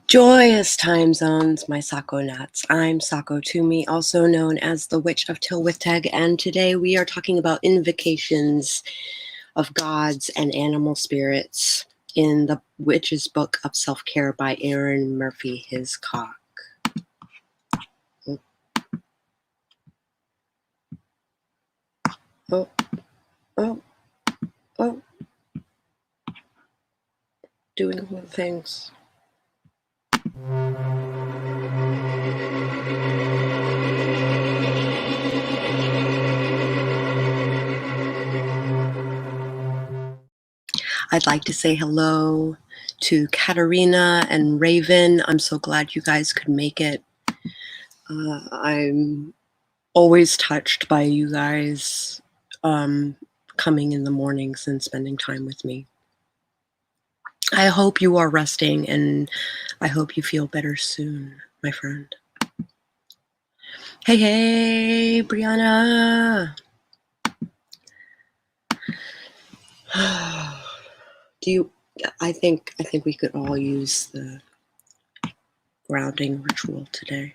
Joyous time zones, my Sakonauts. I'm Sako Tumi, also known as the Witch of Tylwyth Teg, and today we are talking about invocations of gods and animal spirits in the Witch's Book of Self-Care by Aaron Murphy Hiscock. Oh, oh, oh. Doing all the things. I'd like to say hello to Katarina and Raven. I'm so glad you guys could make it. I'm always touched by you guys coming in the mornings and spending time with me. I hope you are resting, and I hope you feel better soon, my friend. Hey, Brianna. I think we could all use the grounding ritual today.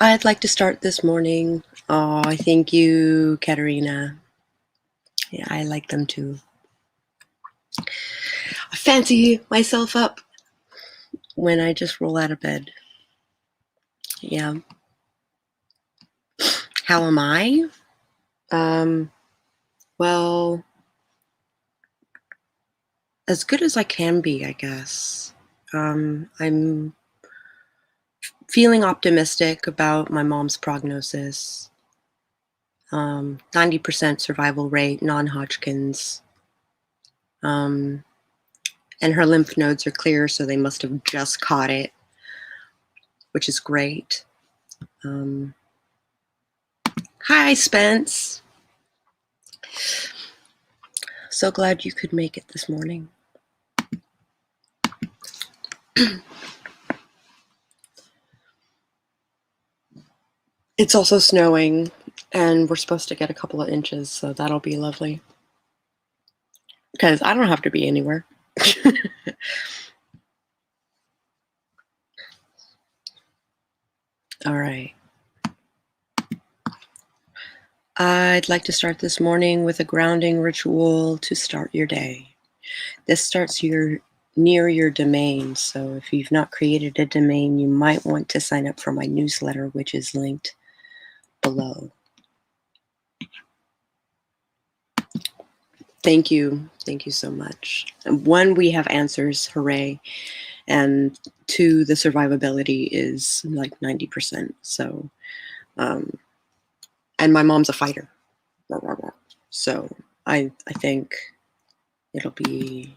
I'd like to start this morning. Oh, I thank you, Katerina. Yeah, I like them too. I fancy myself up when I just roll out of bed. Yeah. How am I? Well, as good as I can be, I guess. I'm feeling optimistic about my mom's prognosis. 90% survival rate, non-Hodgkin's. And her lymph nodes are clear, so they must have just caught it, which is great. Hi, Spence. So glad you could make it this morning. It's also snowing, and we're supposed to get a couple of inches, so that'll be lovely. Because I don't have to be anywhere. All right. I'd like to start this morning with a grounding ritual to start your day. This starts near your domain, so if you've not created a domain, you might want to sign up for my newsletter, which is linked below. Thank you. Thank you so much. One, we have answers, hooray. And two, the survivability is like 90%. So, and my mom's a fighter. So I think it'll be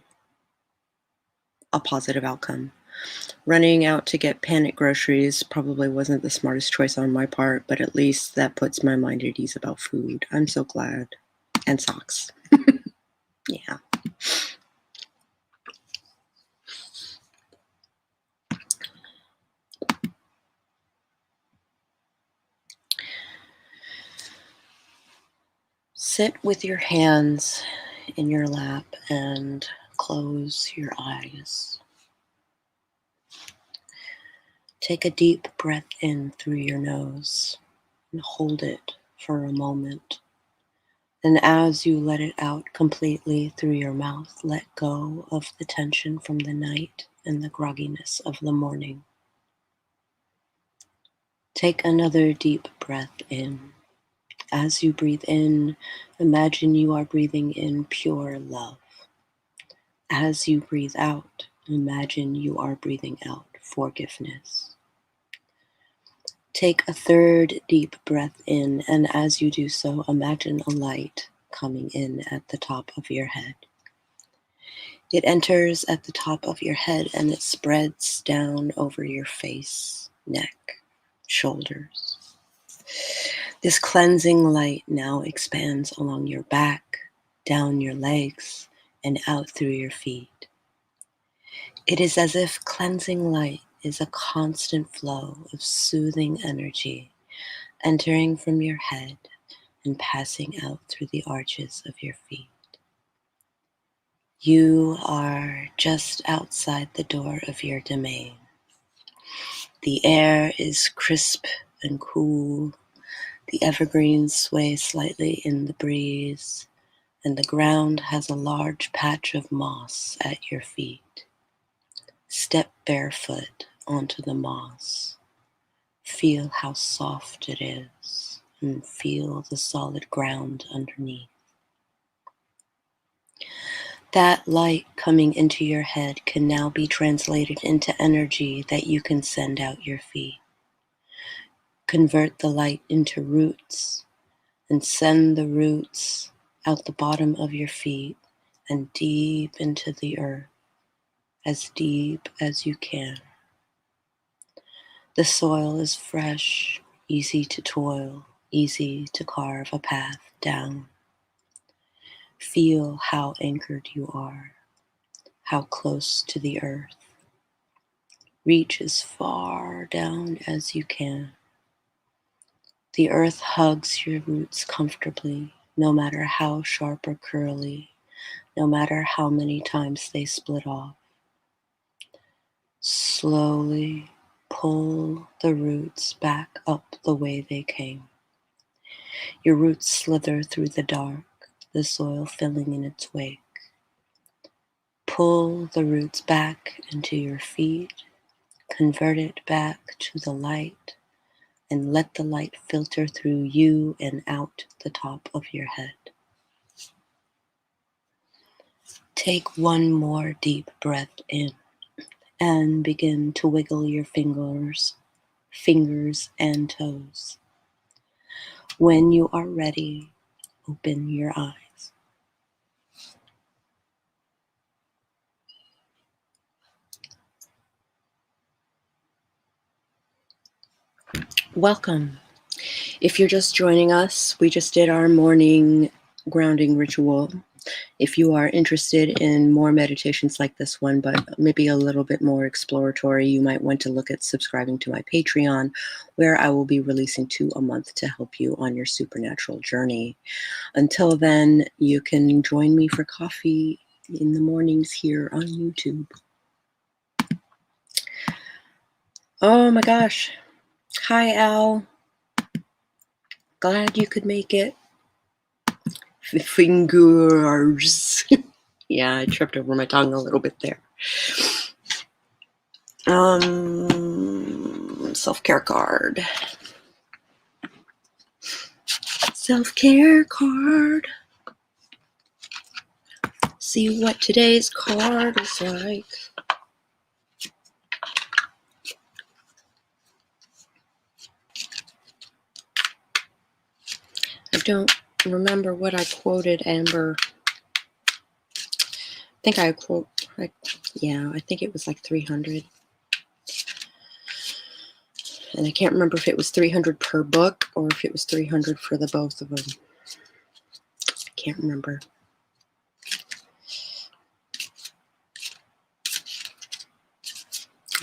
a positive outcome. Running out to get panic groceries probably wasn't the smartest choice on my part, but at least that puts my mind at ease about food. I'm so glad. And socks. Yeah. Sit with your hands in your lap and close your eyes. Take a deep breath in through your nose and hold it for a moment. And as you let it out completely through your mouth, let go of the tension from the night and the grogginess of the morning. Take another deep breath in. As you breathe in, imagine you are breathing in pure love. As you breathe out, imagine you are breathing out forgiveness. Take a third deep breath in, and as you do so, imagine a light coming in at the top of your head. It enters at the top of your head and it spreads down over your face, neck, shoulders. This cleansing light now expands along your back, down your legs, and out through your feet. It is as if cleansing light is a constant flow of soothing energy entering from your head and passing out through the arches of your feet. You are just outside the door of your domain. The air is crisp and cool. The evergreens sway slightly in the breeze, and the ground has a large patch of moss at your feet. Step barefoot onto the moss. Feel how soft it is, and feel the solid ground underneath. That light coming into your head can now be translated into energy that you can send out your feet. Convert the light into roots and send the roots out the bottom of your feet and deep into the earth, as deep as you can. The soil is fresh, easy to toil, easy to carve a path down. Feel how anchored you are, how close to the earth. Reach as far down as you can. The earth hugs your roots comfortably, no matter how sharp or curly, no matter how many times they split off. Slowly pull the roots back up the way they came. Your roots slither through the dark, the soil filling in its wake. Pull the roots back into your feet, convert it back to the light, and let the light filter through you and out the top of your head. Take one more deep breath in and begin to wiggle your fingers and toes. When you are ready, open your eyes. Welcome. If you're just joining us, we just did our morning grounding ritual. If you are interested in more meditations like this one, but maybe a little bit more exploratory, you might want to look at subscribing to my Patreon, where I will be releasing 2 a month to help you on your supernatural journey. Until then, you can join me for coffee in the mornings here on YouTube. Oh my gosh. Hi, Al. Glad you could make it. Fingers. Yeah, I tripped over my tongue a little bit there. Self-care card. Self-care card. See what today's card is like. I don't remember what I quoted, Amber. I think I think it was like 300. And I can't remember if it was 300 per book or if it was 300 for the both of them. I can't remember.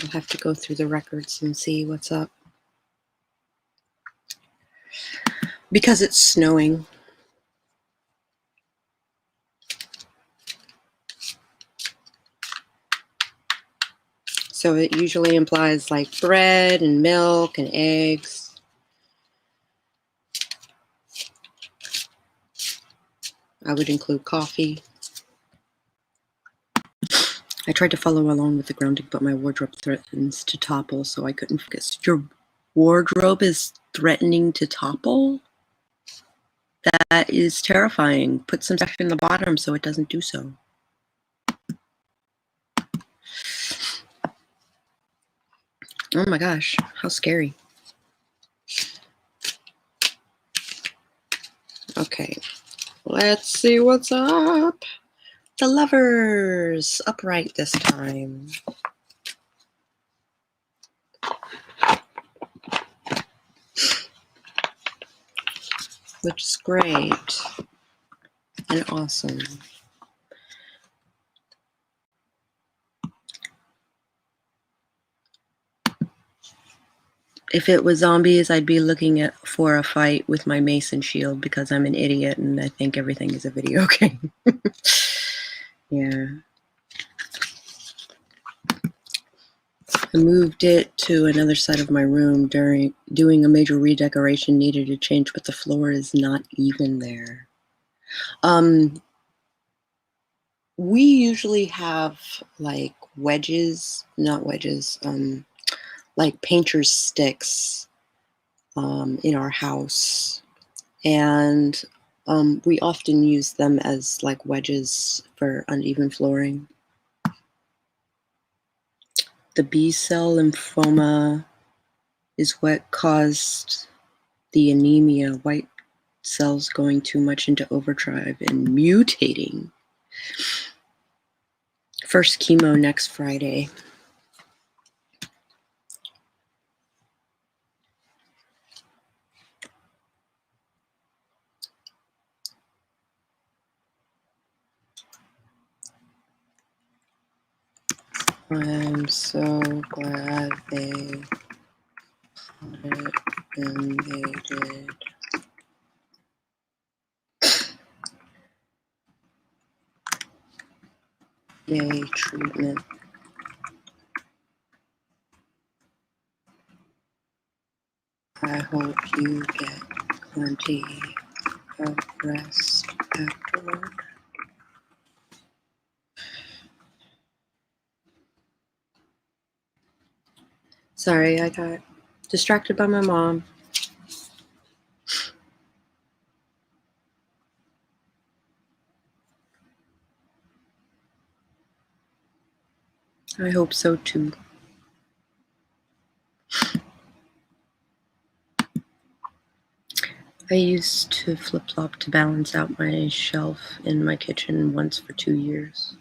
I'll have to go through the records and see what's up. Because it's snowing. So it usually implies like bread and milk and eggs. I would include coffee. I tried to follow along with the grounding, but my wardrobe threatens to topple, so I couldn't focus. Your wardrobe is threatening to topple? That is terrifying. Put some stuff in the bottom so it doesn't do so. Oh my gosh, how scary. Okay, let's see what's up. The Lovers, upright this time. Which is great and awesome. If it was zombies, I'd be looking for a fight with my mace and shield because I'm an idiot and I think everything is a video game. Yeah. I moved it to another side of my room during doing a major redecoration, needed to change, but the floor is not even there. We usually have like wedges, not wedges, like painter's sticks in our house. And we often use them as like wedges for uneven flooring. The B cell lymphoma is what caused the anemia, white cells going too much into overdrive and mutating. First chemo next Friday. I'm so glad they caught it and they did. Yay, treatment. I hope you get plenty of rest afterward. Sorry, I got distracted by my mom. I hope so too. I used to flip-flop to balance out my shelf in my kitchen once for 2 years.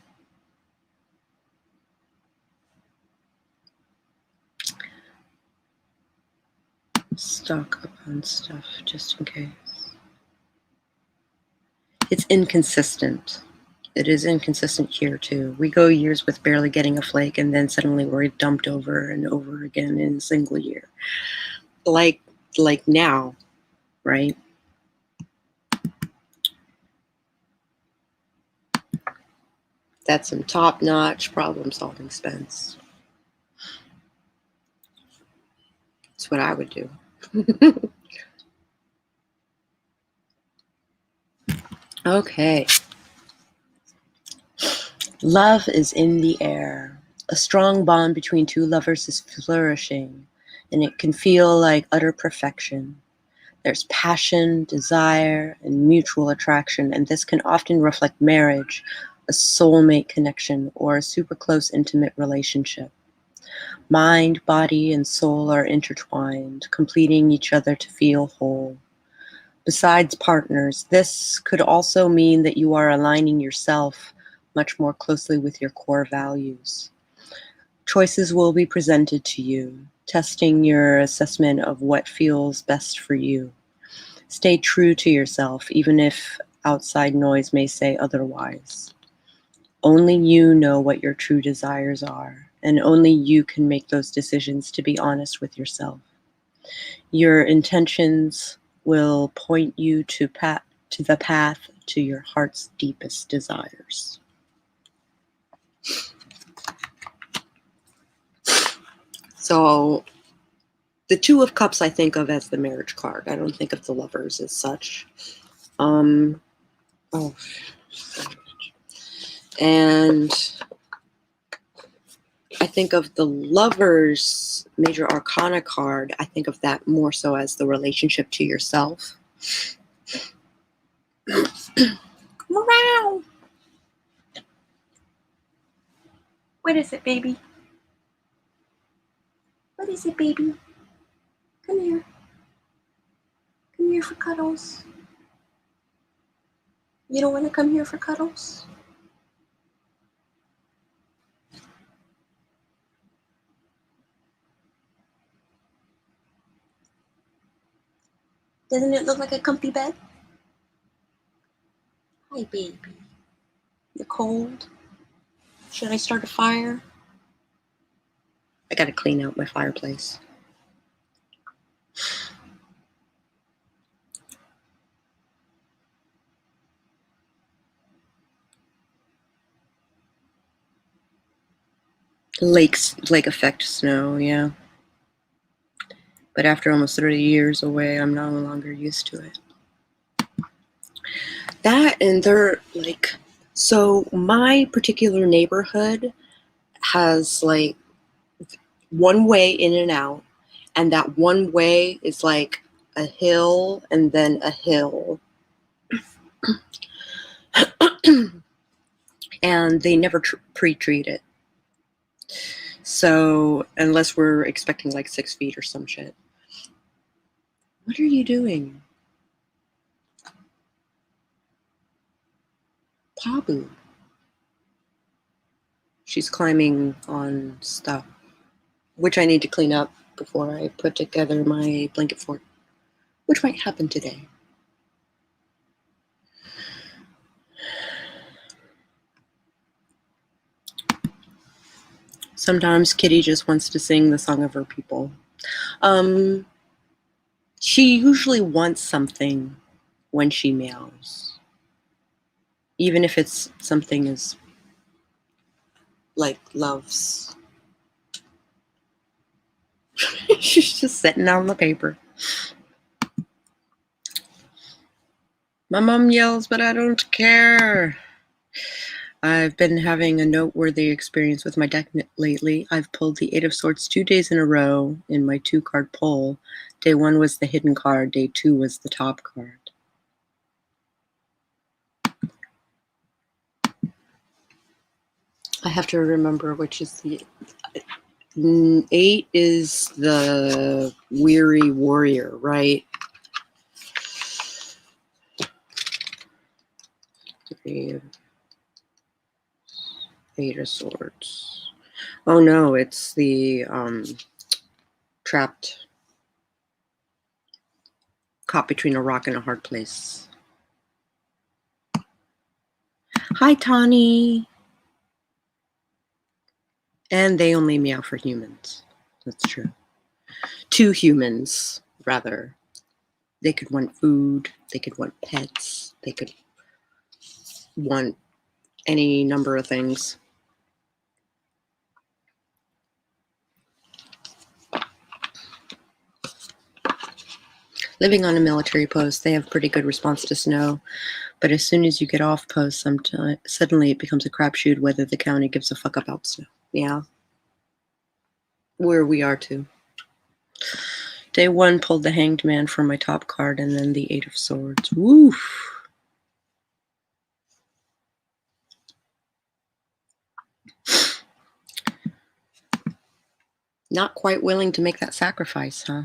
Stock up on stuff just in case. It's inconsistent. It is inconsistent here too. We go years with barely getting a flake, and then suddenly we're dumped over and over again in a single year. Like now, right? That's some top-notch problem-solving, Spence. That's what I would do. Okay. Love is in the air. A strong bond between two lovers is flourishing, and it can feel like utter perfection. There's passion, desire, and mutual attraction, and this can often reflect marriage, a soulmate connection, or a super close, intimate relationship. Mind, body, and soul are intertwined, completing each other to feel whole. Besides partners, this could also mean that you are aligning yourself much more closely with your core values. Choices will be presented to you, testing your assessment of what feels best for you. Stay true to yourself, even if outside noise may say otherwise. Only you know what your true desires are, and only you can make those decisions to be honest with yourself. Your intentions will point you to the path to your heart's deepest desires. So the Two of Cups I think of as the marriage card. I don't think of the Lovers as such. And I think of the Lovers Major Arcana card. I think of that more so as the relationship to yourself. Come around. What is it, baby? What is it, baby? Come here. Come here for cuddles. You don't want to come here for cuddles? Doesn't it look like a comfy bed? Hi, baby. You're cold? Should I start a fire? I gotta clean out my fireplace. Lake effect snow, yeah. But after almost 30 years away, I'm no longer used to it. That, and they're like, so my particular neighborhood has like one way in and out, and that one way is like a hill and then a hill. And they never pre-treat it. So unless we're expecting like 6 feet or some shit. What are you doing? Pabu. She's climbing on stuff, which I need to clean up before I put together my blanket fort, which might happen today. Sometimes Kitty just wants to sing the song of her people. She usually wants something when she meows. Even if it's something as like loves. She's just sitting on the paper. My mom yells, but I don't care. I've been having a noteworthy experience with my deck lately. I've pulled the 8 of Swords 2 days in a row in my 2-card pull. Day 1 was the hidden card. Day 2 was the top card. I have to remember which is the... 8 is the weary warrior, right? 8 of Swords. Oh no, it's the trapped, caught between a rock and a hard place. Hi, Tawny. And they only meow for humans. That's true. 2 humans, rather. They could want food. They could want pets. They could want any number of things. Living on a military post, they have pretty good response to snow. But as soon as you get off post, suddenly it becomes a crapshoot whether the county gives a fuck about snow. Yeah. Where we are too. Day 1 pulled the Hanged Man for my top card and then the 8 of Swords. Woof. Not quite willing to make that sacrifice, huh?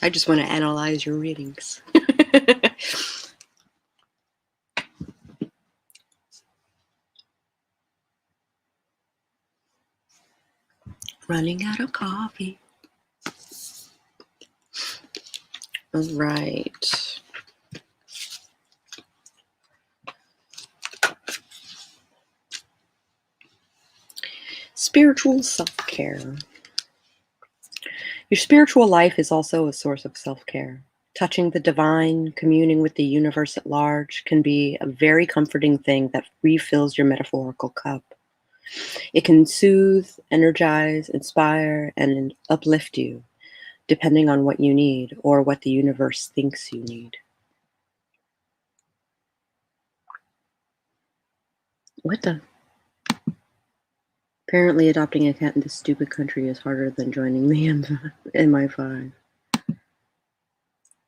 I just want to analyze your readings. Running out of coffee. All right. Spiritual self-care. Your spiritual life is also a source of self-care. Touching the divine, communing with the universe at large can be a very comforting thing that refills your metaphorical cup. It can soothe, energize, inspire, and uplift you, depending on what you need or what the universe thinks you need. What the? Apparently adopting a cat in this stupid country is harder than joining the MI5.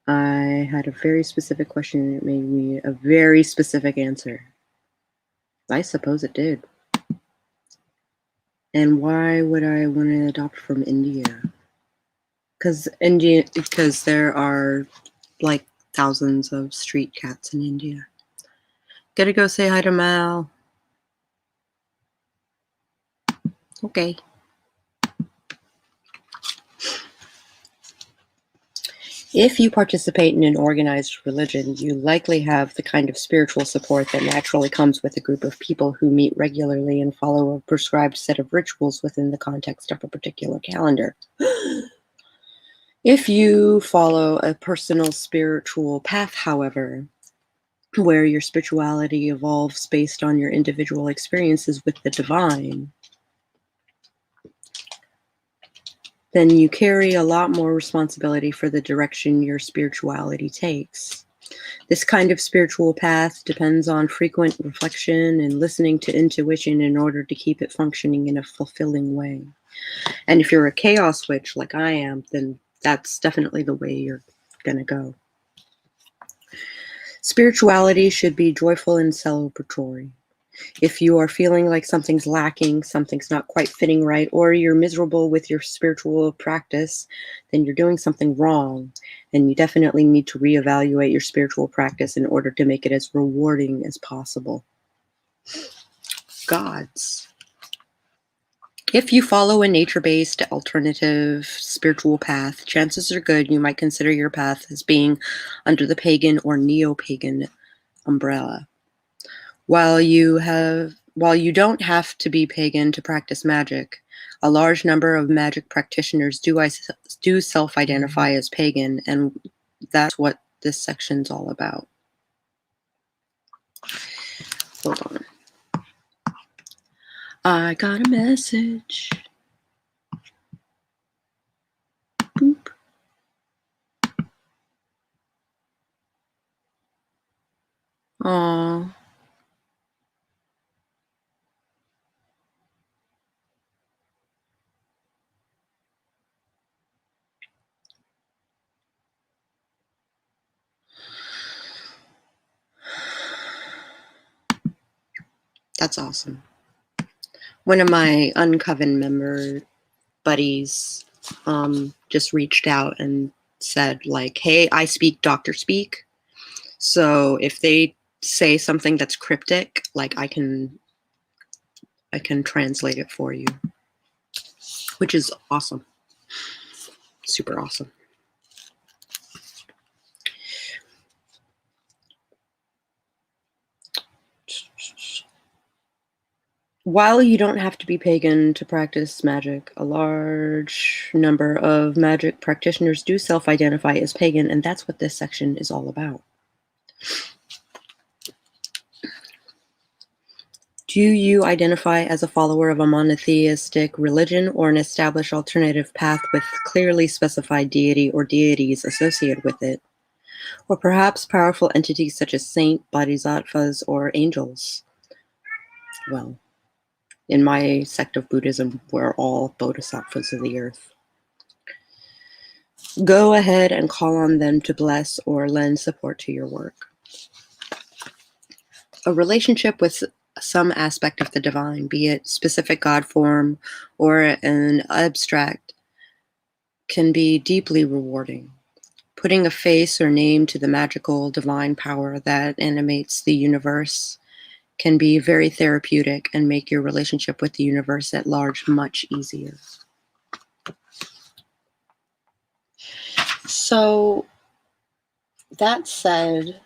I had a very specific question and it made me a very specific answer. I suppose it did. And why would I want to adopt from India? Because there are like thousands of street cats in India. Gotta go say hi to Mal. Okay. If you participate in an organized religion, you likely have the kind of spiritual support that naturally comes with a group of people who meet regularly and follow a prescribed set of rituals within the context of a particular calendar. If you follow a personal spiritual path, however, where your spirituality evolves based on your individual experiences with the divine, then you carry a lot more responsibility for the direction your spirituality takes. This kind of spiritual path depends on frequent reflection and listening to intuition in order to keep it functioning in a fulfilling way. And if you're a chaos witch like I am, then that's definitely the way you're going to go. Spirituality should be joyful and celebratory. If you are feeling like something's lacking, something's not quite fitting right, or you're miserable with your spiritual practice, then you're doing something wrong. And you definitely need to reevaluate your spiritual practice in order to make it as rewarding as possible. Gods. If you follow a nature-based alternative spiritual path, chances are good you might consider your path as being under the pagan or neo-pagan umbrella. While you don't have to be pagan to practice magic, a large number of magic practitioners do self-identify as pagan, and that's what this section's all about. Hold on. I got a message. Boop. Aww. That's awesome. One of my Uncoven member buddies just reached out and said, like, hey, I speak doctor speak. So if they say something that's cryptic, like I can translate it for you, which is awesome. Super awesome. While you don't have to be pagan to practice magic, a large number of magic practitioners do self-identify as pagan, and that's what this section is all about. Do you identify as a follower of a monotheistic religion or an established alternative path with clearly specified deity or deities associated with it? Or perhaps powerful entities such as saint, bodhisattvas, or angels? Well, in my sect of Buddhism, we're all bodhisattvas of the earth. Go ahead and call on them to bless or lend support to your work. A relationship with some aspect of the divine, be it specific God form or an abstract, can be deeply rewarding. Putting a face or name to the magical divine power that animates the universe can be very therapeutic and make your relationship with the universe at large much easier. So, that said,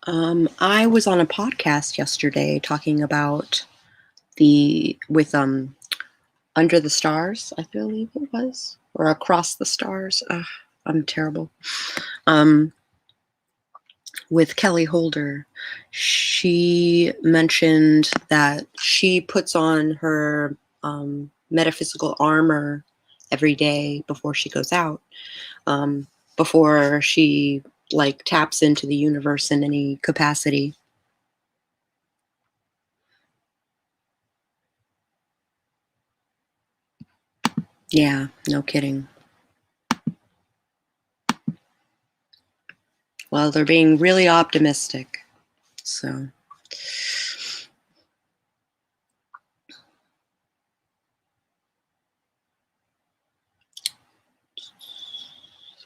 I was on a podcast yesterday talking about Under the Stars, I believe it was, or Across the Stars. I'm terrible. With Kelly Holder. She mentioned that she puts on her metaphysical armor every day before she goes out, before she taps into the universe in any capacity. Yeah, no kidding. Well, they're being really optimistic, so.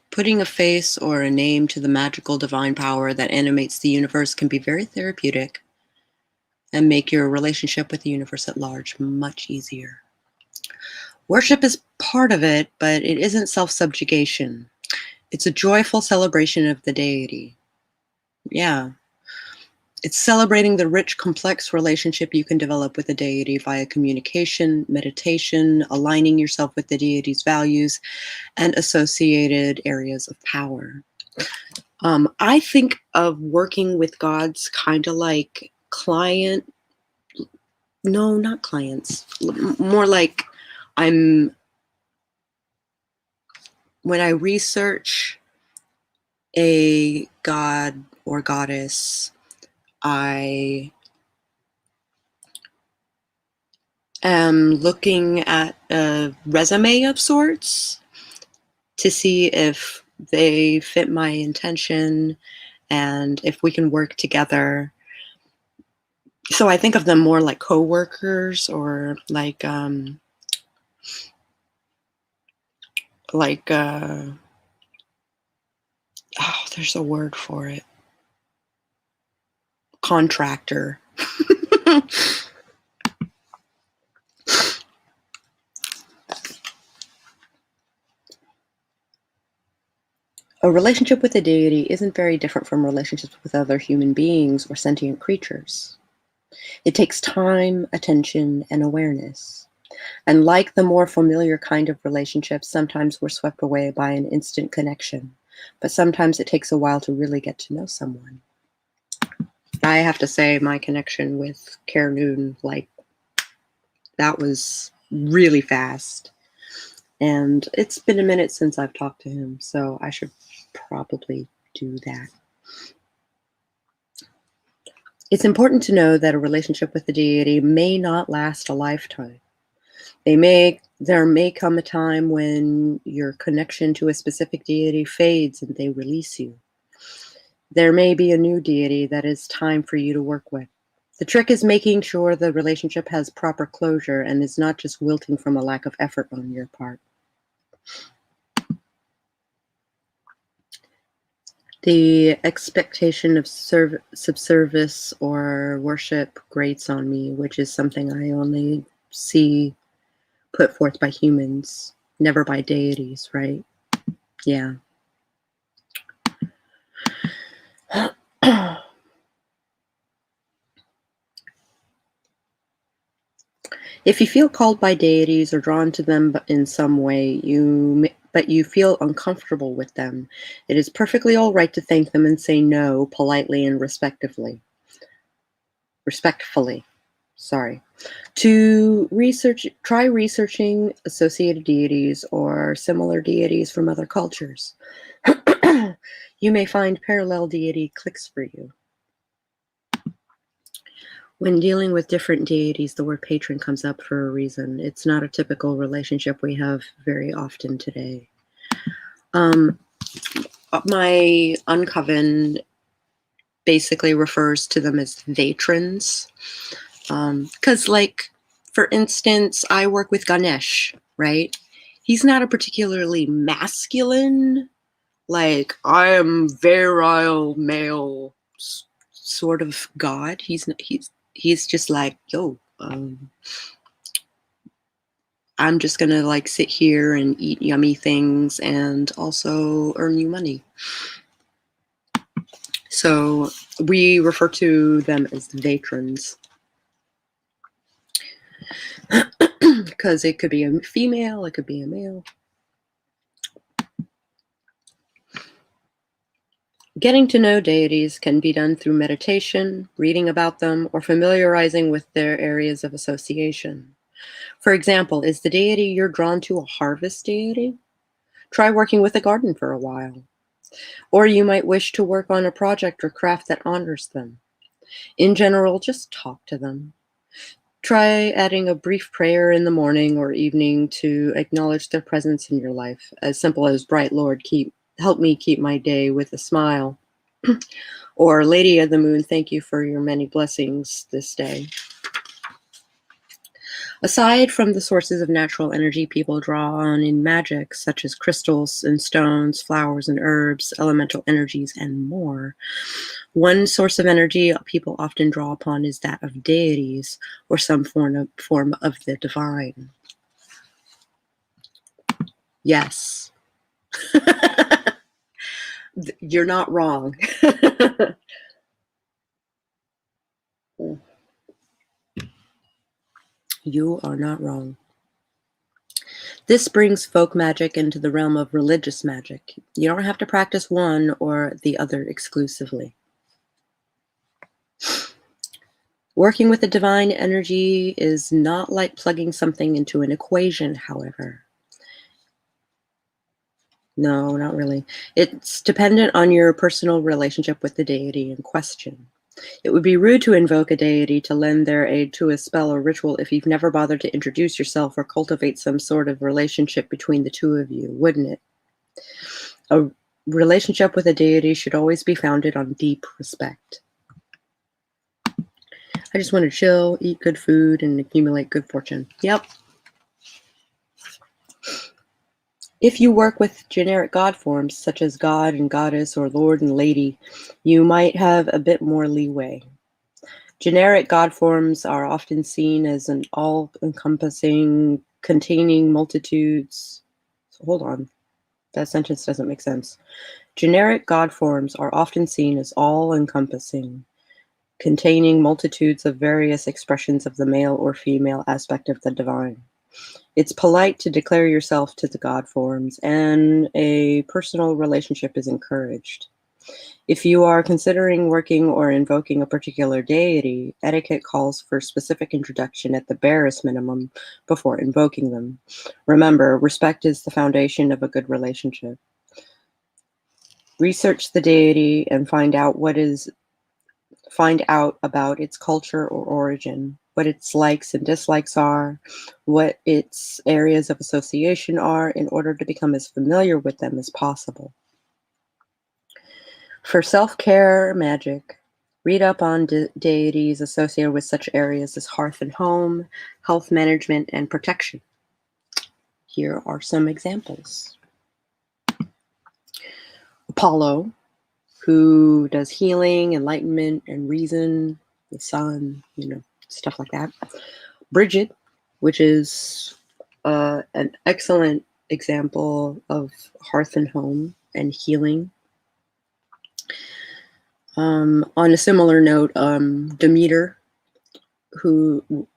Putting a face or a name to the magical divine power that animates the universe can be very therapeutic and make your relationship with the universe at large much easier. Worship is part of it, but it isn't self-subjugation. It's a joyful celebration of the deity. Yeah. It's celebrating the rich, complex relationship you can develop with the deity via communication, meditation, aligning yourself with the deity's values, and associated areas of power. I think of working with gods kind of like no, not clients, more like when I research a god or goddess, I am looking at a resume of sorts to see if they fit my intention and if we can work together. So I think of them more like co-workers or like there's a word for it. Contractor. A relationship with a deity isn't very different from relationships with other human beings or sentient creatures. It takes time, attention, and awareness. And like the more familiar kind of relationships, sometimes we're swept away by an instant connection, but sometimes it takes a while to really get to know someone. I have to say my connection with Noon, that was really fast. And it's been a minute since I've talked to him, so I should probably do that. It's important to know that a relationship with the deity may not last a lifetime. There may come a time when your connection to a specific deity fades and they release you. There may be a new deity that is time for you to work with. The trick is making sure the relationship has proper closure and is not just wilting from a lack of effort on your part. The expectation of subservice or worship grates on me, which is something I only see put forth by humans, never by deities, right? Yeah. If you feel called by deities or drawn to them in some way, but you feel uncomfortable with them, it is perfectly all right to thank them and say no politely and respectfully. Try researching associated deities or similar deities from other cultures. You may find parallel deity clicks for you. When dealing with different deities, the word patron comes up for a reason. It's not a typical relationship we have very often today. My uncoven basically refers to them as vatrons. Because, for instance, I work with Ganesh, right? He's not a particularly masculine, I am virile male sort of god. He's just like, yo, I'm just gonna sit here and eat yummy things and also earn you money. So we refer to them as vatrons. Because it could be a female, it could be a male. Getting to know deities can be done through meditation, reading about them, or familiarizing with their areas of association. For example, is the deity you're drawn to a harvest deity? Try working with a garden for a while. Or you might wish to work on a project or craft that honors them. In general, just talk to them. Try adding a brief prayer in the morning or evening to acknowledge their presence in your life, as simple as, Bright Lord, help me keep my day with a smile. Or, Lady of the Moon, thank you for your many blessings this day. Aside from the sources of natural energy people draw on in magic, such as crystals and stones, flowers and herbs, elemental energies, and more, one source of energy people often draw upon is that of deities or some form of the divine. Yes. You're not wrong. You are not wrong. This brings folk magic into the realm of religious magic. You don't have to practice one or the other exclusively. Working with the divine energy is not like plugging something into an equation, however. No, not really. It's dependent on your personal relationship with the deity in question. It would be rude to invoke a deity to lend their aid to a spell or ritual if you've never bothered to introduce yourself or cultivate some sort of relationship between the two of you, wouldn't it? A relationship with a deity should always be founded on deep respect. I just want to chill, eat good food, and accumulate good fortune. Yep. If you work with generic god forms, such as god and goddess or lord and lady, you might have a bit more leeway. Generic god forms are often seen as an all-encompassing, containing multitudes. Hold on. That sentence doesn't make sense. Generic god forms are often seen as all-encompassing, containing multitudes of various expressions of the male or female aspect of the divine. It's polite to declare yourself to the god forms, and a personal relationship is encouraged. If you are considering working or invoking a particular deity, etiquette calls for specific introduction at the barest minimum before invoking them. Remember, respect is the foundation of a good relationship. Research the deity and find out about its culture or origin, what its likes and dislikes are, what its areas of association are, in order to become as familiar with them as possible. For self-care magic, read up on deities associated with such areas as hearth and home, health management, and protection. Here are some examples. Apollo, who does healing, enlightenment, and reason, the sun, stuff like that. Bridget, which is an excellent example of hearth and home and healing. On a similar note, Demeter, who,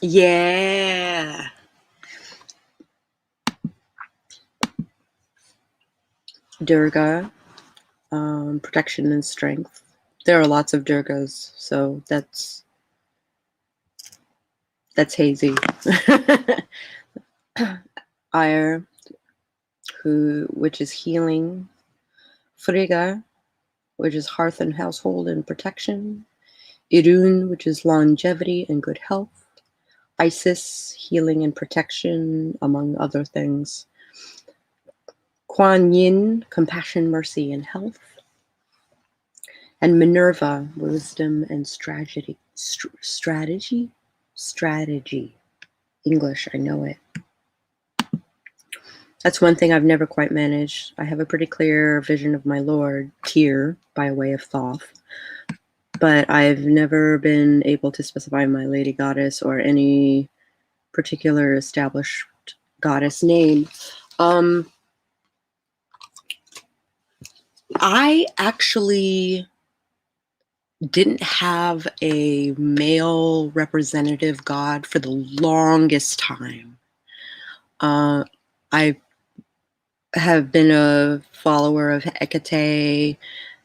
yeah. Durga, protection and strength. There are lots of Durgas, so that's hazy. Ire, which is healing. Frigga, which is hearth and household and protection. Irun, which is longevity and good health. Isis, healing and protection, among other things. Kuan Yin, compassion, mercy, and health. And Minerva, wisdom and strategy. Strategy. English, I know it. That's one thing I've never quite managed. I have a pretty clear vision of my Lord, Tyr, by way of Thoth, but I've never been able to specify my lady goddess or any particular established goddess name. I actually didn't have a male representative god for the longest time. I have been a follower of Hecate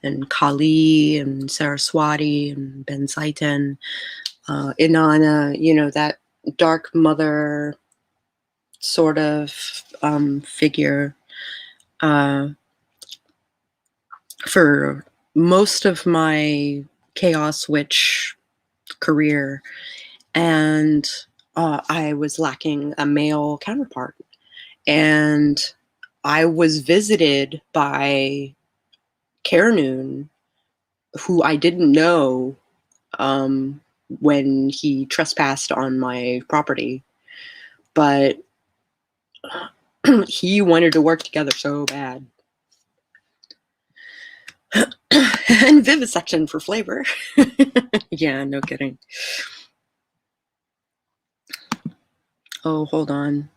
and Kali and Saraswati and Benzaiten, Inanna, that dark mother sort of figure for most of my Chaos Witch career, and I was lacking a male counterpart. And I was visited by Carnoon, who I didn't know when he trespassed on my property, but he wanted to work together so bad. And vivisection for flavor. Yeah, no kidding. Oh, hold on.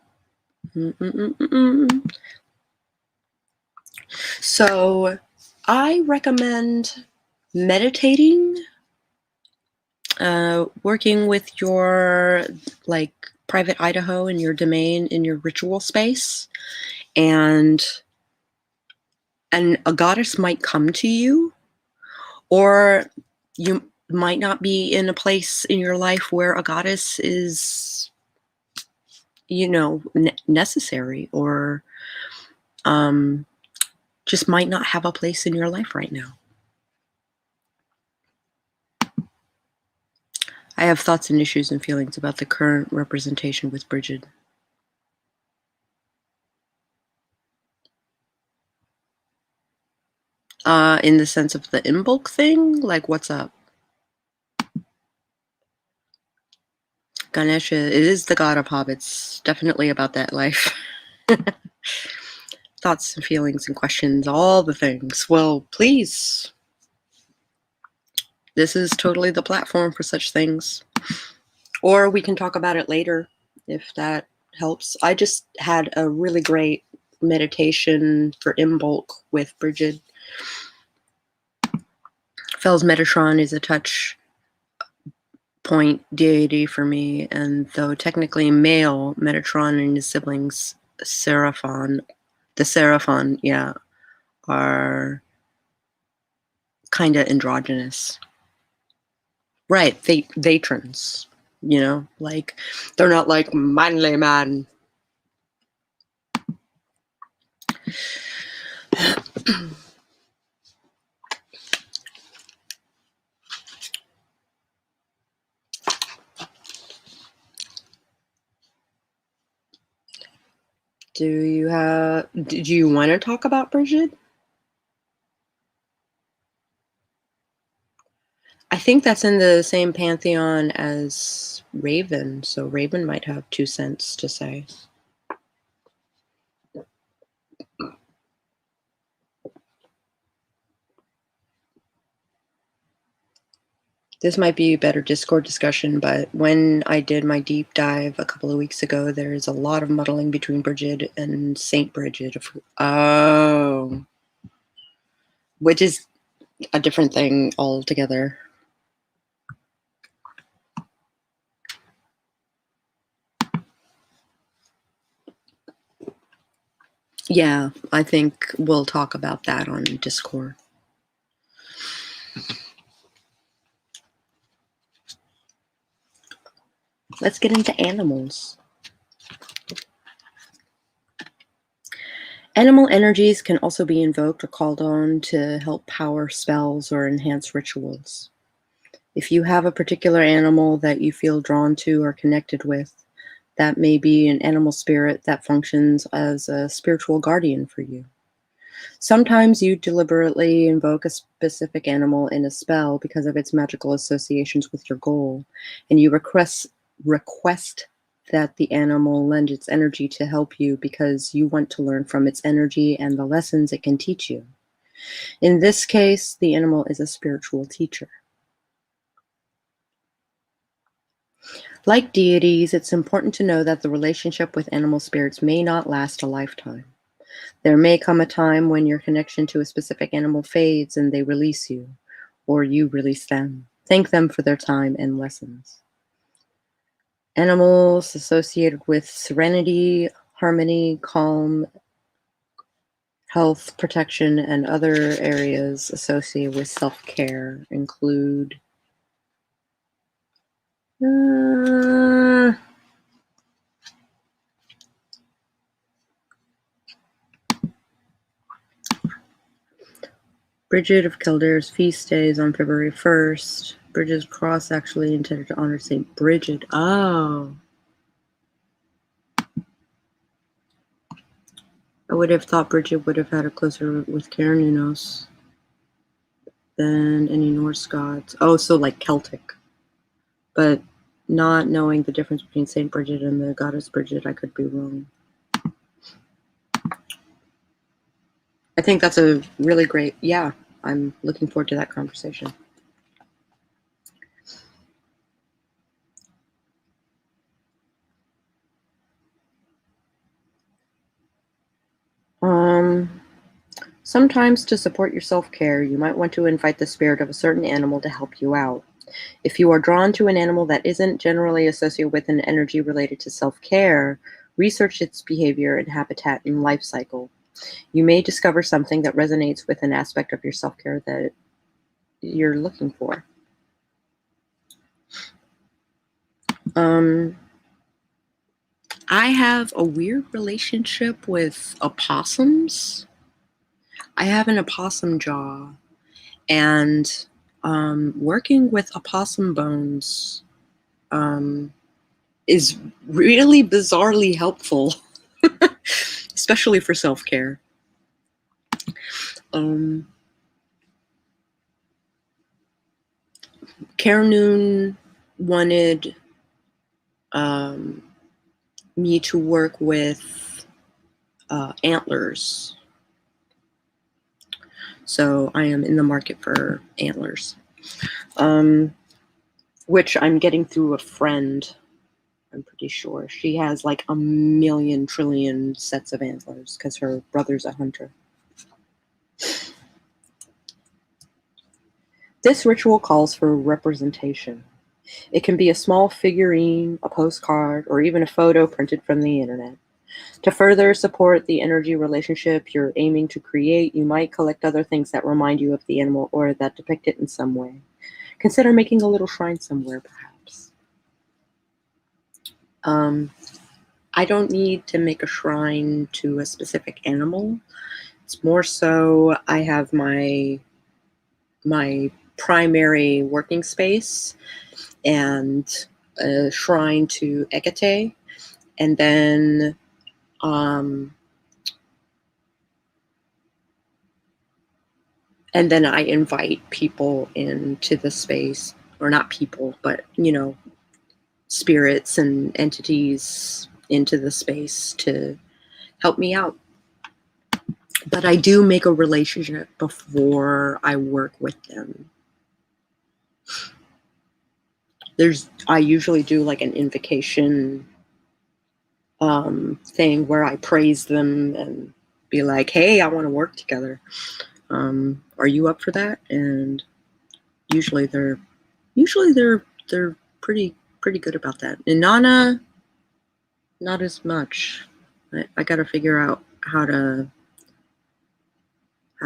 So I recommend meditating, working with your like private Idaho in your domain, in your ritual space, and a goddess might come to you, or you might not be in a place in your life where a goddess is, necessary, or just might not have a place in your life right now. I have thoughts and issues and feelings about the current representation with Bridget. In the sense of the Imbolc thing? Like, what's up? Ganesha, it is the god of hobbits. Definitely about that life. Thoughts and feelings and questions, all the things. Well, please. This is totally the platform for such things. Or we can talk about it later, if that helps. I just had a really great meditation for Imbolc with Bridget. Fel's Metatron is a touch point deity for me, and though technically male, Metatron and his siblings, the Seraphon, are kind of androgynous. Right, Vatrons, like, they're not like manly man. Did you want to talk about Bridget? I think that's in the same pantheon as Raven, so Raven might have 2 cents to say. This might be a better Discord discussion, but when I did my deep dive a couple of weeks ago, there's a lot of muddling between Bridget and Saint Bridget. Oh. Which is a different thing altogether. Yeah, I think we'll talk about that on Discord. Let's get into animals. Animal energies can also be invoked or called on to help power spells or enhance rituals. If you have a particular animal that you feel drawn to or connected with, that may be an animal spirit that functions as a spiritual guardian for you. Sometimes you deliberately invoke a specific animal in a spell because of its magical associations with your goal, and you request that the animal lend its energy to help you because you want to learn from its energy and the lessons it can teach you. In this case, the animal is a spiritual teacher. Like deities, it's important to know that the relationship with animal spirits may not last a lifetime. There may come a time when your connection to a specific animal fades and they release you, or you release them. Thank them for their time and lessons. Animals associated with serenity, harmony, calm, health, protection, and other areas associated with self-care include Bridget of Kildare's feast day is on February 1st. Bridget's cross actually intended to honor St. Bridget. Oh. I would have thought Bridget would have had a closer with Cernunnos than any Norse gods. Oh, so like Celtic. But not knowing the difference between St. Bridget and the goddess Bridget, I could be wrong. I think that's a really great, yeah, I'm looking forward to that conversation. Sometimes to support your self-care, you might want to invite the spirit of a certain animal to help you out. If you are drawn to an animal that isn't generally associated with an energy related to self-care, research its behavior and habitat and life cycle. You may discover something that resonates with an aspect of your self-care that you're looking for. I have a weird relationship with opossums. I have an opossum jaw, and working with opossum bones is really bizarrely helpful, especially for self-care. Karnoon wanted me to work with antlers. So I am in the market for antlers, which I'm getting through a friend. I'm pretty sure she has like 1,000,000 trillion sets of antlers because her brother's a hunter. This ritual calls for representation. It can be a small figurine, a postcard, or even a photo printed from the internet. To further support the energy relationship you're aiming to create, you might collect other things that remind you of the animal or that depict it in some way. Consider making a little shrine somewhere, perhaps. I don't need to make a shrine to a specific animal. It's more so I have my primary working space and a shrine to Hecate, and then I invite people into the space, or not people, but spirits and entities into the space to help me out. But I do make a relationship before I work with them. I usually do like an invocation thing where I praise them and be like, hey, I want to work together. Are you up for that? And usually they're pretty good about that. And Nana, not as much. I got to figure out how to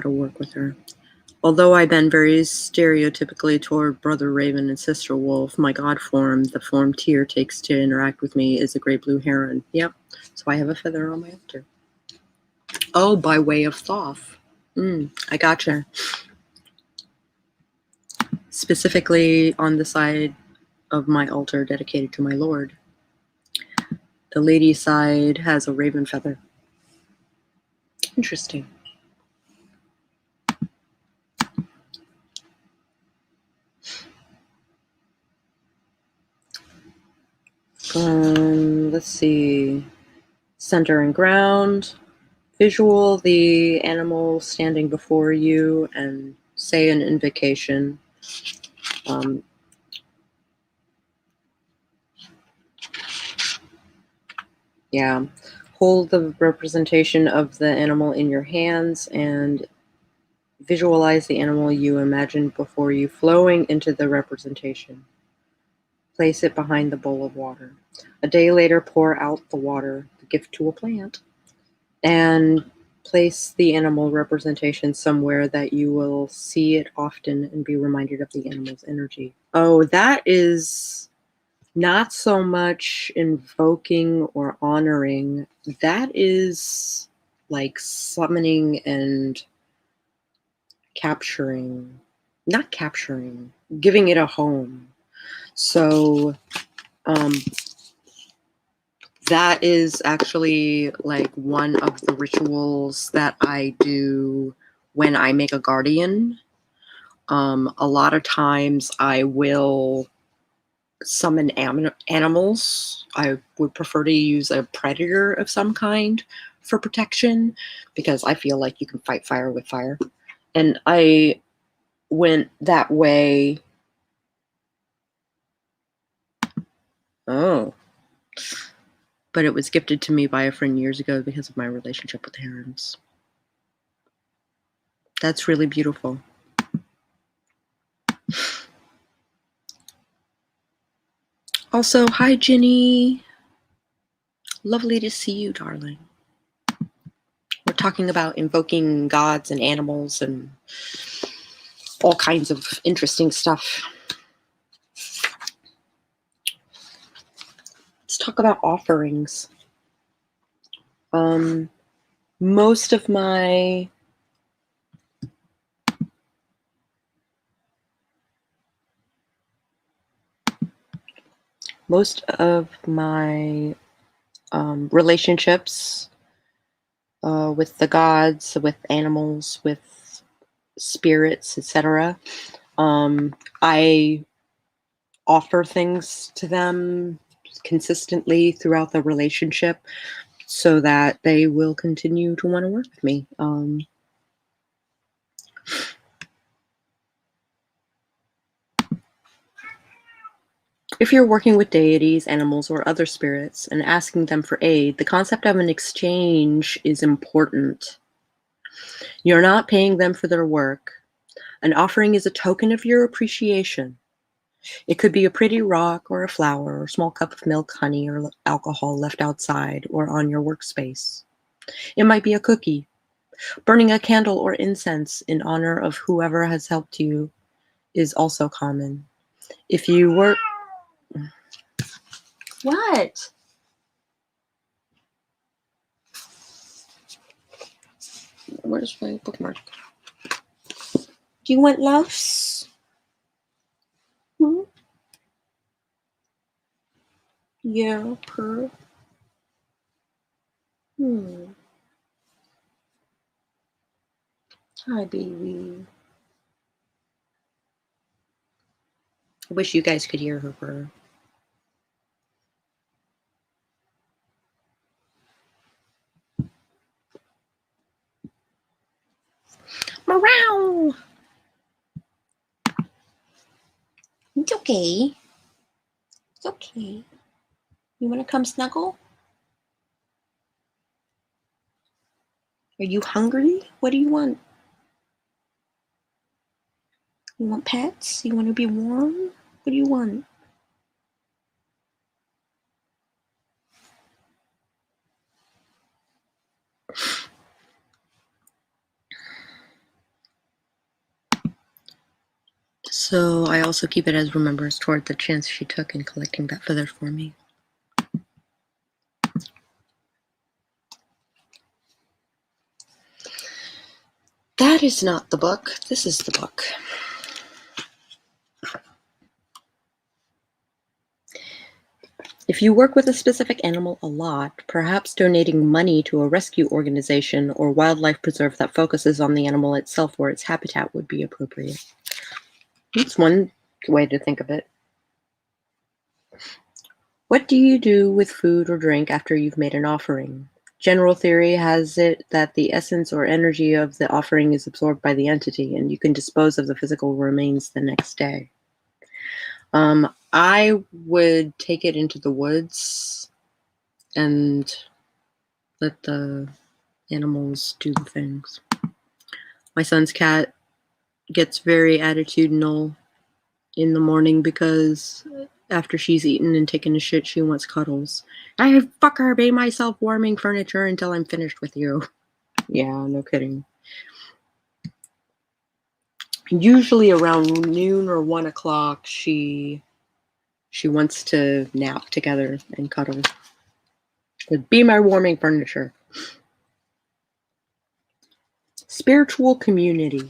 work with her. Although I've been very stereotypically toward Brother Raven and Sister Wolf, my god form, the form Tyr takes to interact with me, is a great blue heron. Yep. So I have a feather on my altar. Oh, by way of Thoth. I gotcha. Specifically on the side of my altar dedicated to my lord. The lady side has a raven feather. Interesting. Let's see. Center and ground. Visual the animal standing before you and say an invocation. Yeah. Hold the representation of the animal in your hands and visualize the animal you imagined before you flowing into the representation. Place it behind the bowl of water. A day later, pour out the water, the gift to a plant, and place the animal representation somewhere that you will see it often and be reminded of the animal's energy. Oh, that is not so much invoking or honoring. That is like summoning and giving it a home. So that is actually like one of the rituals that I do when I make a guardian. A lot of times I will summon animals. I would prefer to use a predator of some kind for protection because I feel like you can fight fire with fire. And I went that way. Oh. But it was gifted to me by a friend years ago because of my relationship with herons. That's really beautiful. Also, hi, Ginny. Lovely to see you, darling. We're talking about invoking gods and animals and all kinds of interesting stuff. Let's talk about offerings. Most of my relationships with the gods, with animals, with spirits, etc. I offer things to them consistently throughout the relationship so that they will continue to want to work with me. If you're working with deities, animals, or other spirits and asking them for aid, the concept of an exchange is important. You're not paying them for their work. An offering is a token of your appreciation. It could be a pretty rock or a flower or a small cup of milk, honey, or alcohol left outside or on your workspace. It might be a cookie. Burning a candle or incense in honor of whoever has helped you is also common. If you were... What? Where's my bookmark? Do you want loves? Yeah, purr. Hi, baby. I wish you guys could hear her purr. Meow. It's okay. It's okay. You want to come snuggle? Are you hungry? What do you want? You want pets? You want to be warm? What do you want? So I also keep it as remembrance toward the chance she took in collecting that feather for me. That is not the book. This is the book. If you work with a specific animal a lot, perhaps donating money to a rescue organization or wildlife preserve that focuses on the animal itself or its habitat would be appropriate. That's one way to think of it. What do you do with food or drink after you've made an offering? General theory has it that the essence or energy of the offering is absorbed by the entity, and you can dispose of the physical remains the next day. I would take it into the woods and let the animals do the things. My son's cat gets very attitudinal in the morning because after she's eaten and taken a shit, she wants cuddles. I fucker made myself warming furniture until I'm finished with you. Yeah, no kidding. Usually around noon or 1 o'clock, she wants to nap together and cuddle. Would be my warming furniture. Spiritual community.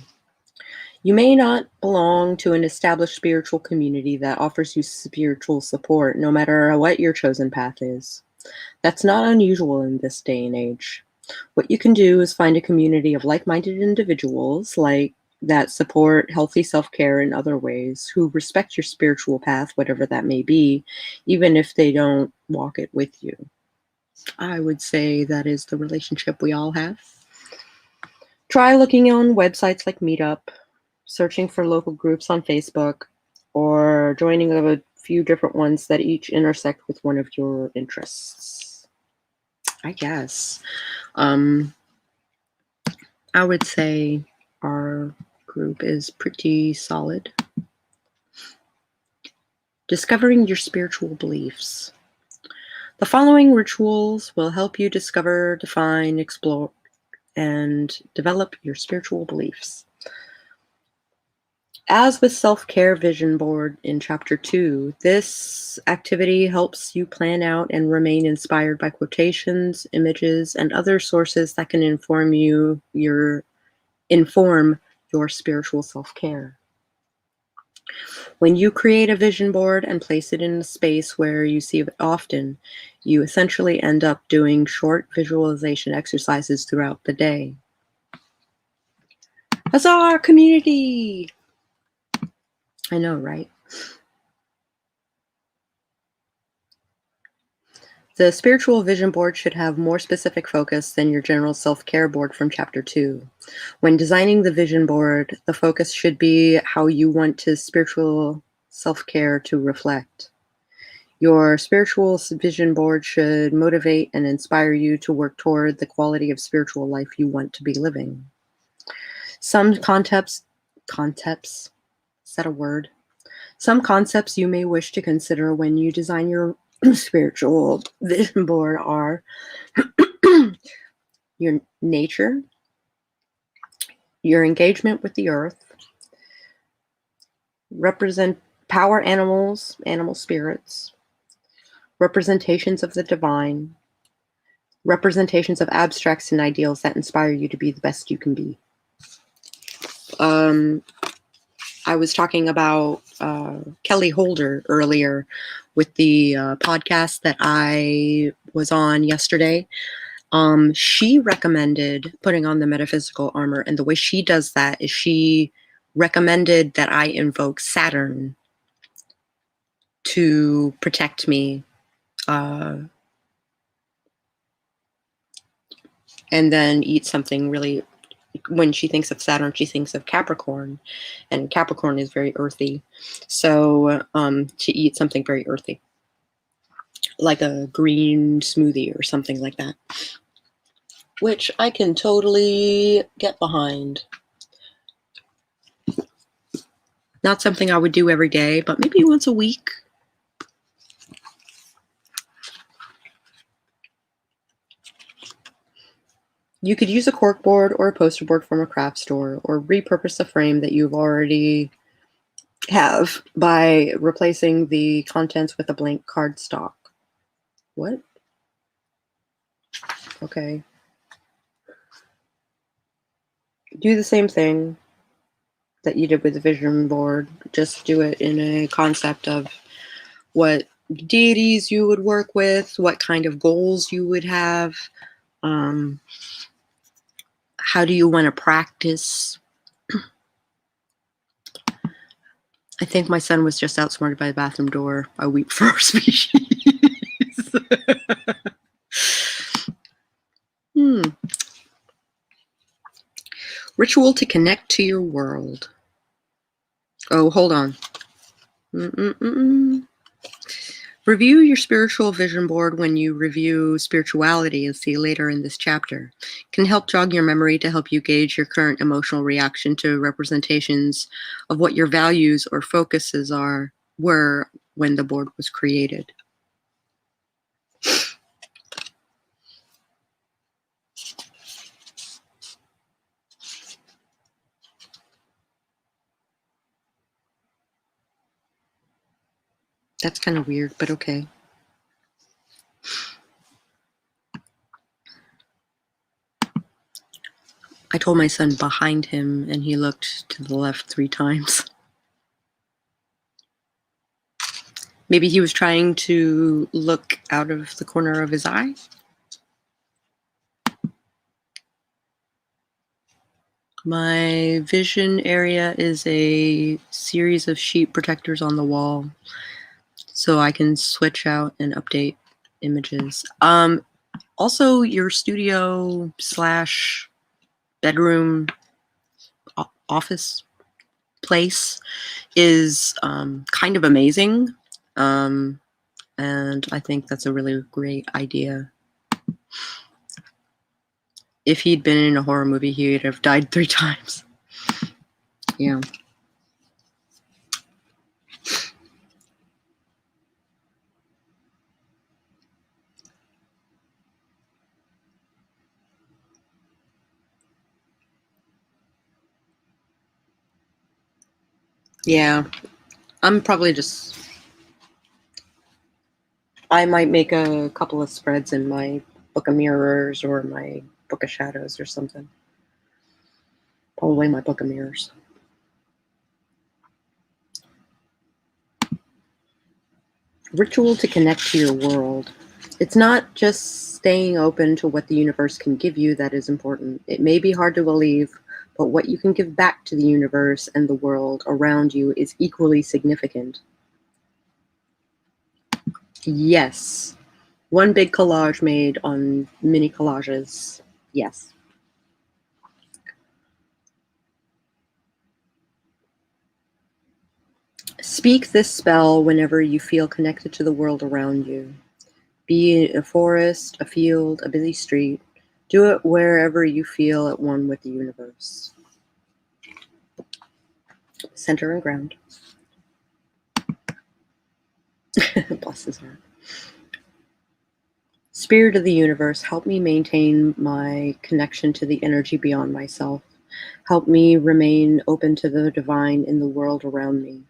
You may not belong to an established spiritual community that offers you spiritual support, no matter what your chosen path is. That's not unusual in this day and age. What you can do is find a community of like-minded individuals that support healthy self-care in other ways, who respect your spiritual path, whatever that may be, even if they don't walk it with you. I would say that is the relationship we all have. Try looking on websites like Meetup, searching for local groups on Facebook, or joining a few different ones that each intersect with one of your interests. I guess. I would say our group is pretty solid. Discovering your spiritual beliefs. The following rituals will help you discover, define, explore, and develop your spiritual beliefs. As with Self-Care Vision Board in Chapter 2, this activity helps you plan out and remain inspired by quotations, images, and other sources that can inform your spiritual self-care. When you create a vision board and place it in a space where you see it often, you essentially end up doing short visualization exercises throughout the day. Huzzah, community! I know, right? The spiritual vision board should have more specific focus than your general self-care board from Chapter 2. When designing the vision board, the focus should be how you want to spiritual self-care to reflect. Your spiritual vision board should motivate and inspire you to work toward the quality of spiritual life you want to be living. Some concepts, is that a word? Some concepts you may wish to consider when you design your spiritual vision board are your nature, your engagement with the earth, represent power animals, animal spirits, representations of the divine, representations of abstracts and ideals that inspire you to be the best you can be. I was talking about Kelly Holder earlier with the podcast that I was on yesterday. She recommended putting on the metaphysical armor, and the way she does that is she recommended that I invoke Saturn to protect me. And then eat something really, when she thinks of Saturn, she thinks of Capricorn, and Capricorn is very earthy. So to eat something very earthy, like a green smoothie or something like that, which I can totally get behind. Not something I would do every day, but maybe once a week. You could use a cork board or a poster board from a craft store, or repurpose a frame that you've already have by replacing the contents with a blank cardstock. What? Okay. Do the same thing that you did with the vision board. Just do it in a concept of what deities you would work with, what kind of goals you would have. How do you want to practice? I think my son was just outsmarted by the bathroom door. I weep for our species. Ritual to connect to your world. Oh, hold on. Review your spiritual vision board when you review spirituality, and see later in this chapter. Can help jog your memory to help you gauge your current emotional reaction to representations of what your values or focuses were when the board was created. That's kind of weird, but okay. I told my son behind him, and he looked to the left 3 times. Maybe he was trying to look out of the corner of his eye. My vision area is a series of sheet protectors on the wall, so I can switch out and update images. Also, your studio / bedroom office place is kind of amazing, and I think that's a really great idea. If he'd been in a horror movie, he would have died 3 times. Yeah. Yeah. I'm probably just... I might make a couple of spreads in my Book of Mirrors or my Book of Shadows or something. Probably my Book of Mirrors. Ritual to connect to your world. It's not just staying open to what the universe can give you that is important. It may be hard to believe, but what you can give back to the universe and the world around you is equally significant. Yes. One big collage made on mini collages. Yes. Speak this spell whenever you feel connected to the world around you. Be it a forest, a field, a busy street. Do it wherever you feel at one with the universe. Center and ground. Bless his heart. Spirit of the universe, help me maintain my connection to the energy beyond myself. Help me remain open to the divine in the world around me.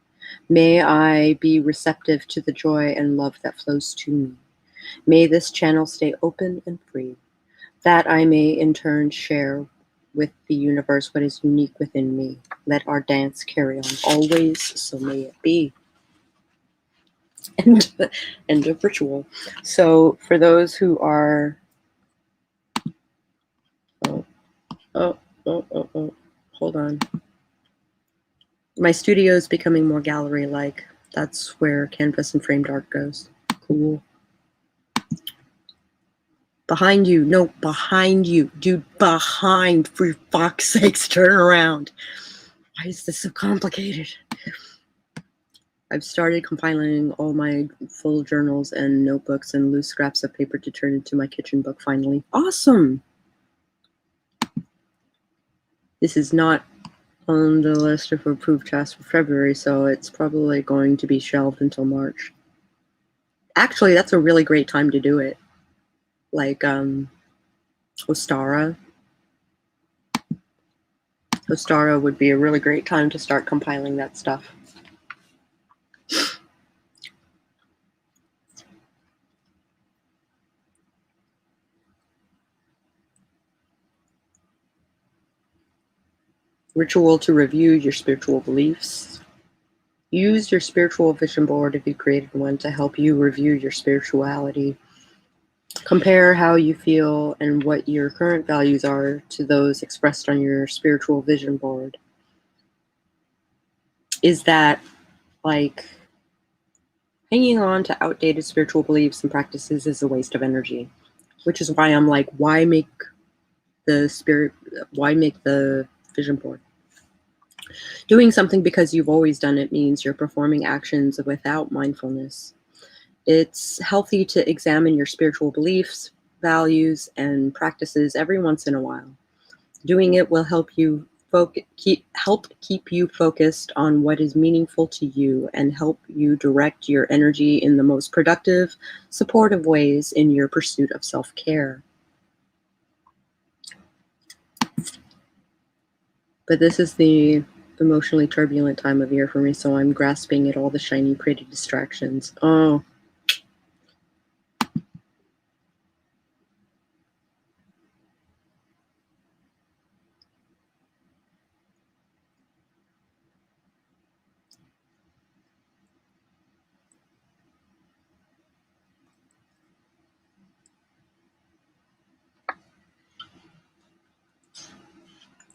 May I be receptive to the joy and love that flows to me. May this channel stay open and free, that I may in turn share with the universe what is unique within me. Let our dance carry on always, so may it be. End of ritual. So for those who are... Oh, hold on. My studio is becoming more gallery-like. That's where canvas and framed art goes. Cool. Behind you. No, behind you. Dude, behind. For fuck's sakes, turn around. Why is this so complicated? I've started compiling all my full journals and notebooks and loose scraps of paper to turn into my kitchen book finally. Awesome! This is not on the list of approved tasks for February, so it's probably going to be shelved until March. Actually, that's a really great time to do it. Like, Ostara. Ostara would be a really great time to start compiling that stuff. Ritual to review your spiritual beliefs. Use your spiritual vision board, if you created one, to help you review your spirituality. Compare how you feel and what your current values are to those expressed on your spiritual vision board. Is that like hanging on to outdated spiritual beliefs and practices is a waste of energy? Which is why I'm like, why make the vision board? Doing something because you've always done it means you're performing actions without mindfulness. It's healthy to examine your spiritual beliefs, values, and practices every once in a while. Doing it will help you keep you focused on what is meaningful to you and help you direct your energy in the most productive, supportive ways in your pursuit of self-care. But this is the emotionally turbulent time of year for me, so I'm grasping at all the shiny, pretty distractions. Oh.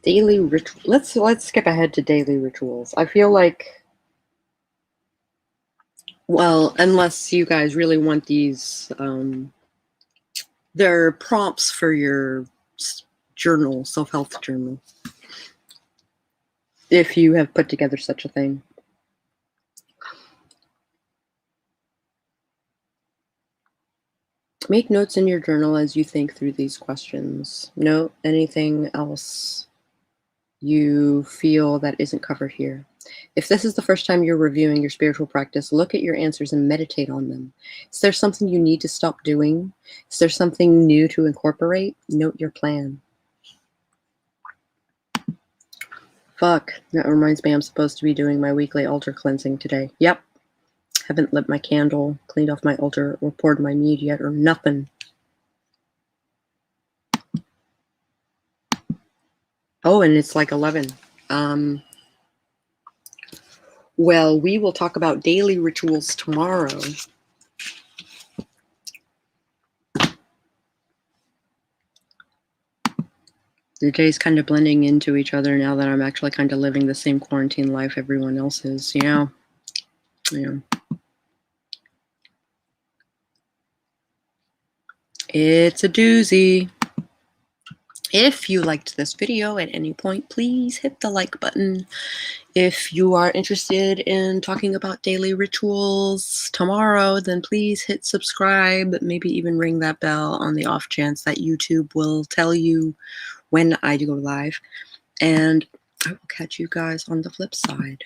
Daily ritual. Let's skip ahead to daily rituals. I feel like, well, unless you guys really want these, they're prompts for your journal, self-help journal, if you have put together such a thing. Make notes in your journal as you think through these questions. Note anything else you feel that isn't covered here. If this is the first time you're reviewing your spiritual practice, look at your answers and meditate on them. Is there something you need to stop doing? Is there something new to incorporate? Note your plan. Fuck, that reminds me I'm supposed to be doing my weekly altar cleansing today. Yep. Haven't lit my candle, cleaned off my altar, or poured my mead yet, or nothing. Oh, and it's like 11. Well, we will talk about daily rituals tomorrow. The days kind of blending into each other now that I'm actually kind of living the same quarantine life everyone else is, you know? Yeah. It's a doozy. If you liked this video at any point, please hit the like button. If you are interested in talking about daily rituals tomorrow, then please hit subscribe, maybe even ring that bell on the off chance that YouTube will tell you when I go live. And I will catch you guys on the flip side.